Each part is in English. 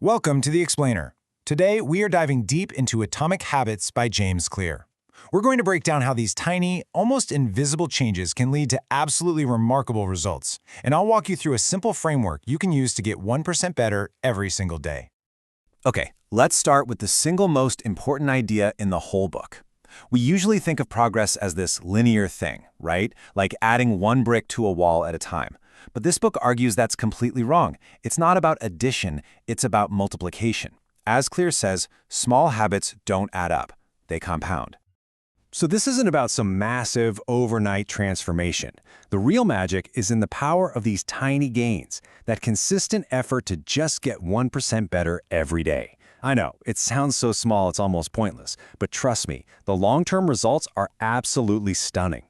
Welcome to The Explainer. Today, we are diving deep into Atomic Habits by James Clear. We're going to break down how these tiny, almost invisible changes can lead to absolutely remarkable results. And I'll walk you through a simple framework you can use to get 1% better every single day. Okay, let's start with the single most important idea in the whole book. We usually think of progress as this linear thing, right? Like adding one brick to a wall at a time. But this book argues that's completely wrong. It's not about addition, it's about multiplication. As Clear says, small habits don't add up, they compound. So this isn't about some massive overnight transformation. The real magic is in the power of these tiny gains, that consistent effort to just get 1% better every day. I know, it sounds so small it's almost pointless, but trust me, the long-term results are absolutely stunning.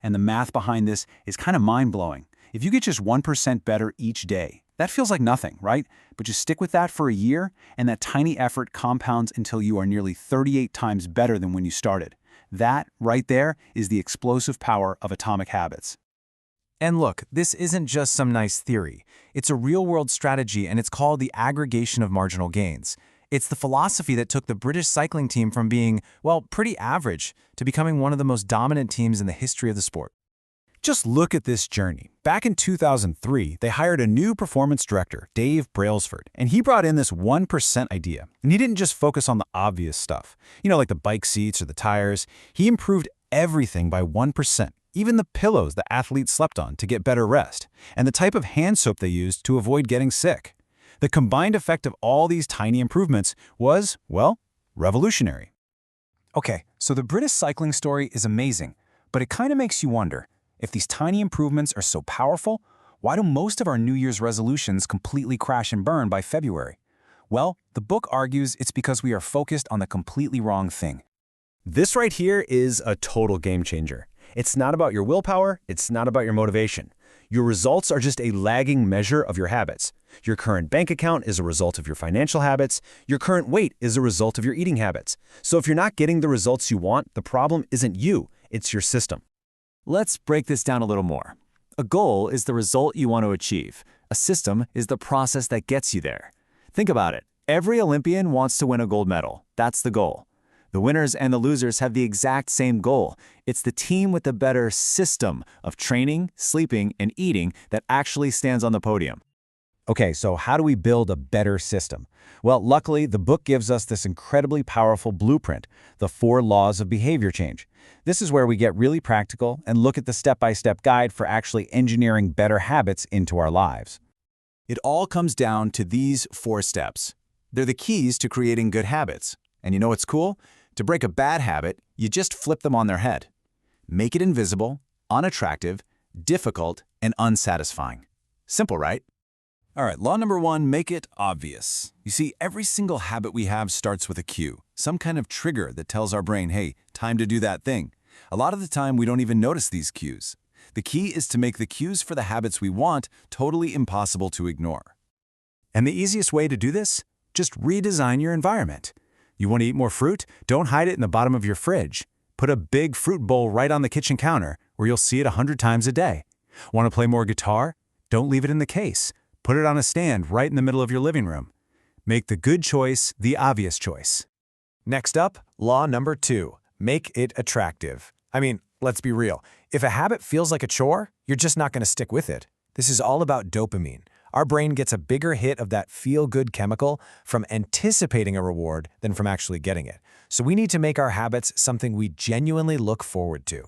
And the math behind this is kind of mind-blowing. If you get just 1% better each day, that feels like nothing, right? But you stick with that for a year, and that tiny effort compounds until you are nearly 38 times better than when you started. That, right there, is the explosive power of atomic habits. And look, this isn't just some nice theory. It's a real-world strategy, and it's called the aggregation of marginal gains. It's the philosophy that took the British cycling team from being, well, pretty average to becoming one of the most dominant teams in the history of the sport. Just look at this journey. Back in 2003, they hired a new performance director, Dave Brailsford, and he brought in this 1% idea. And he didn't just focus on the obvious stuff, like the bike seats or the tires. He improved everything by 1%, even the pillows the athletes slept on to get better rest, and the type of hand soap they used to avoid getting sick. The combined effect of all these tiny improvements was, well, revolutionary. Okay, so the British cycling story is amazing, but it kind of makes you wonder, if these tiny improvements are so powerful, why do most of our New Year's resolutions completely crash and burn by February? Well, the book argues it's because we are focused on the completely wrong thing. This right here is a total game changer. It's not about your willpower, it's not about your motivation. Your results are just a lagging measure of your habits. Your current bank account is a result of your financial habits. Your current weight is a result of your eating habits. So if you're not getting the results you want, the problem isn't you, it's your system. Let's break this down a little more. A goal is the result you want to achieve. A system is the process that gets you there. Think about it. Every Olympian wants to win a gold medal. That's the goal. The winners and the losers have the exact same goal. It's the team with the better system of training, sleeping, and eating that actually stands on the podium. Okay, so how do we build a better system? Well, luckily, the book gives us this incredibly powerful blueprint, the 4 laws of behavior change. This is where we get really practical and look at the step-by-step guide for actually engineering better habits into our lives. It all comes down to these 4 steps. They're the keys to creating good habits. And you know what's cool? To break a bad habit, you just flip them on their head. Make it invisible, unattractive, difficult, and unsatisfying. Simple, right? All right, law number 1, make it obvious. You see, every single habit we have starts with a cue, some kind of trigger that tells our brain, hey, time to do that thing. A lot of the time, we don't even notice these cues. The key is to make the cues for the habits we want totally impossible to ignore. And the easiest way to do this? Just redesign your environment. You want to eat more fruit? Don't hide it in the bottom of your fridge. Put a big fruit bowl right on the kitchen counter where you'll see it 100 times a day. Want to play more guitar? Don't leave it in the case. Put it on a stand right in the middle of your living room. Make the good choice the obvious choice. Next up, law number 2, make it attractive. I mean, let's be real. If a habit feels like a chore, you're just not going to stick with it. This is all about dopamine. Our brain gets a bigger hit of that feel-good chemical from anticipating a reward than from actually getting it. So we need to make our habits something we genuinely look forward to.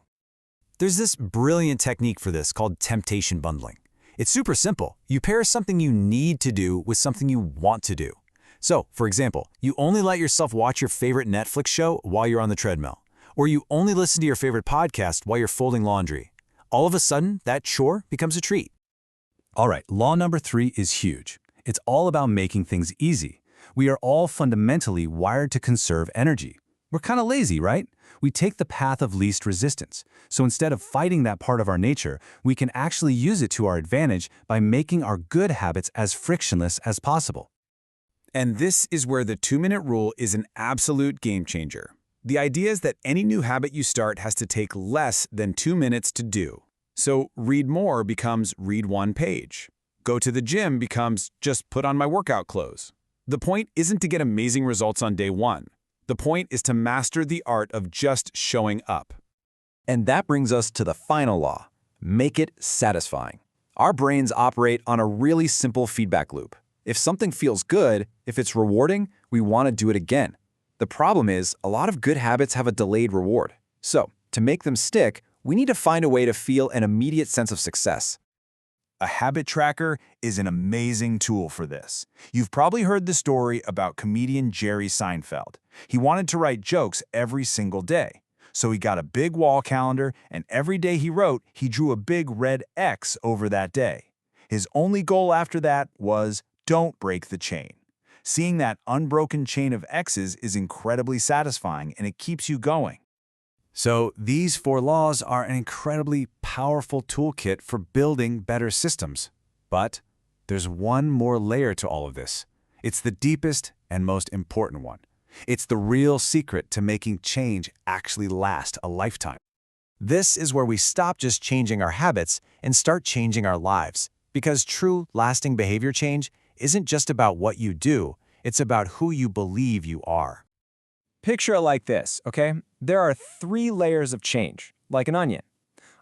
There's this brilliant technique for this called temptation bundling. It's super simple. You pair something you need to do with something you want to do. So, for example, you only let yourself watch your favorite Netflix show while you're on the treadmill, or you only listen to your favorite podcast while you're folding laundry. All of a sudden, that chore becomes a treat. All right, law number 3 is huge. It's all about making things easy. We are all fundamentally wired to conserve energy. We're kind of lazy, right? We take the path of least resistance. So instead of fighting that part of our nature, we can actually use it to our advantage by making our good habits as frictionless as possible. And this is where the 2-minute rule is an absolute game changer. The idea is that any new habit you start has to take less than 2 minutes to do. So read more becomes read 1 page. Go to the gym becomes just put on my workout clothes. The point isn't to get amazing results on day one. The point is to master the art of just showing up. And that brings us to the final law. Make it satisfying. Our brains operate on a really simple feedback loop. If something feels good, if it's rewarding, we want to do it again. The problem is, a lot of good habits have a delayed reward. So, to make them stick, we need to find a way to feel an immediate sense of success. A habit tracker is an amazing tool for this. You've probably heard the story about comedian Jerry Seinfeld. He wanted to write jokes every single day. So he got a big wall calendar, and every day he wrote, he drew a big red X over that day. His only goal after that was, don't break the chain. Seeing that unbroken chain of X's is incredibly satisfying, and it keeps you going. So these 4 laws are an incredibly powerful toolkit for building better systems. But there's one more layer to all of this. It's the deepest and most important one. It's the real secret to making change actually last a lifetime. This is where we stop just changing our habits and start changing our lives. Because true, lasting behavior change isn't just about what you do, it's about who you believe you are. Picture it like this, okay? There are 3 layers of change, like an onion.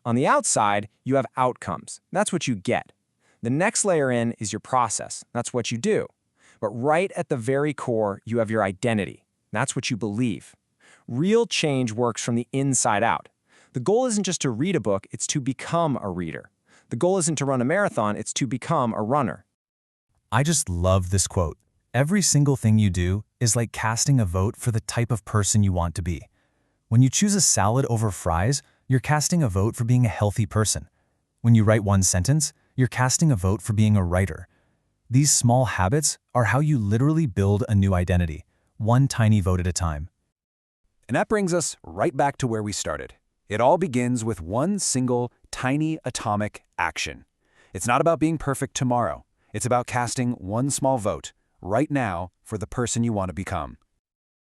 On the outside, you have outcomes. That's what you get. The next layer in is your process. That's what you do. But right at the very core, you have your identity. That's what you believe. Real change works from the inside out. The goal isn't just to read a book, it's to become a reader. The goal isn't to run a marathon, it's to become a runner. I just love this quote. Every single thing you do is like casting a vote for the type of person you want to be. When you choose a salad over fries, you're casting a vote for being a healthy person. When you write one sentence, you're casting a vote for being a writer. These small habits are how you literally build a new identity, one tiny vote at a time. And that brings us right back to where we started. It all begins with one single, tiny atomic action. It's not about being perfect tomorrow. It's about casting one small vote, right now, for the person you want to become.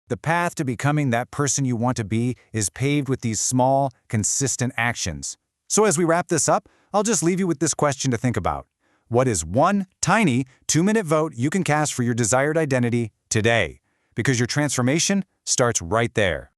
The path to becoming that person you want to be is paved with these small, consistent actions. So as we wrap this up, I'll just leave you with this question to think about. What is one tiny 2-minute vote you can cast for your desired identity today? Because your transformation starts right there.